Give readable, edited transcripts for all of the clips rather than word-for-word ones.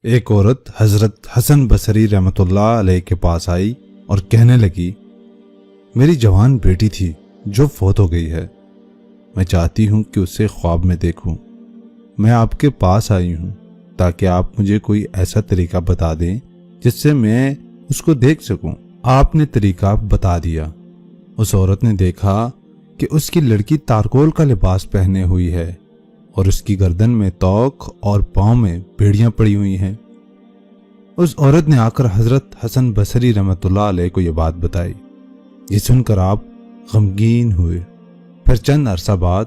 ایک عورت حضرت حسن بصری رحمۃ اللہ علیہ کے پاس آئی اور کہنے لگی، میری جوان بیٹی تھی جو فوت ہو گئی ہے، میں چاہتی ہوں کہ اسے خواب میں دیکھوں۔ میں آپ کے پاس آئی ہوں تاکہ آپ مجھے کوئی ایسا طریقہ بتا دیں جس سے میں اس کو دیکھ سکوں۔ آپ نے طریقہ بتا دیا۔ اس عورت نے دیکھا کہ اس کی لڑکی تارکول کا لباس پہنے ہوئی ہے اور اس کی گردن میں توق اور پاؤں میں بیڑیاں پڑی ہوئی ہیں۔ اس عورت نے آ کر حضرت حسن بصری رحمۃ اللہ علیہ کو یہ بات بتائی۔ یہ سن کر آپ غمگین ہوئے۔ پھر چند عرصہ بعد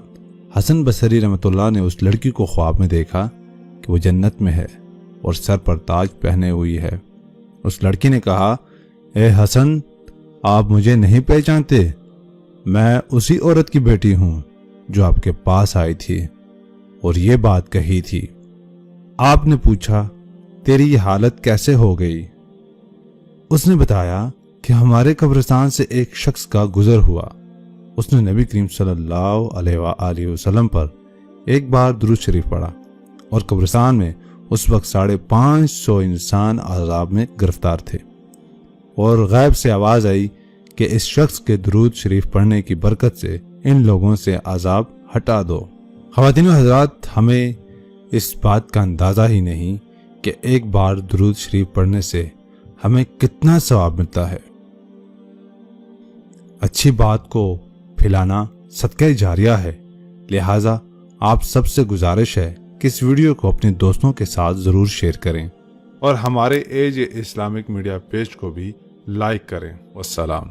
حسن بصری رحمۃ اللہ نے اس لڑکی کو خواب میں دیکھا کہ وہ جنت میں ہے اور سر پر تاج پہنے ہوئی ہے۔ اس لڑکی نے کہا، اے حسن، آپ مجھے نہیں پہچانتے؟ میں اسی عورت کی بیٹی ہوں جو آپ کے پاس آئی تھی اور یہ بات کہی تھی۔ آپ نے پوچھا، تیری یہ حالت کیسے ہو گئی؟ اس نے بتایا کہ ہمارے قبرستان سے ایک شخص کا گزر ہوا۔ اس نے نبی کریم صلی اللہ علیہ وآلہ وسلم پر ایک بار درود شریف پڑھا اور قبرستان میں اس وقت 550 انسان عذاب میں گرفتار تھے، اور غیب سے آواز آئی کہ اس شخص کے درود شریف پڑھنے کی برکت سے ان لوگوں سے عذاب ہٹا دو۔ خواتین و حضرات، ہمیں اس بات کا اندازہ ہی نہیں کہ ایک بار درود شریف پڑھنے سے ہمیں کتنا ثواب ملتا ہے۔ اچھی بات کو پھیلانا صدقہ جاریہ ہے، لہٰذا آپ سب سے گزارش ہے کہ اس ویڈیو کو اپنے دوستوں کے ساتھ ضرور شیئر کریں اور ہمارے ایج اسلامک میڈیا پیج کو بھی لائک کریں۔ والسلام۔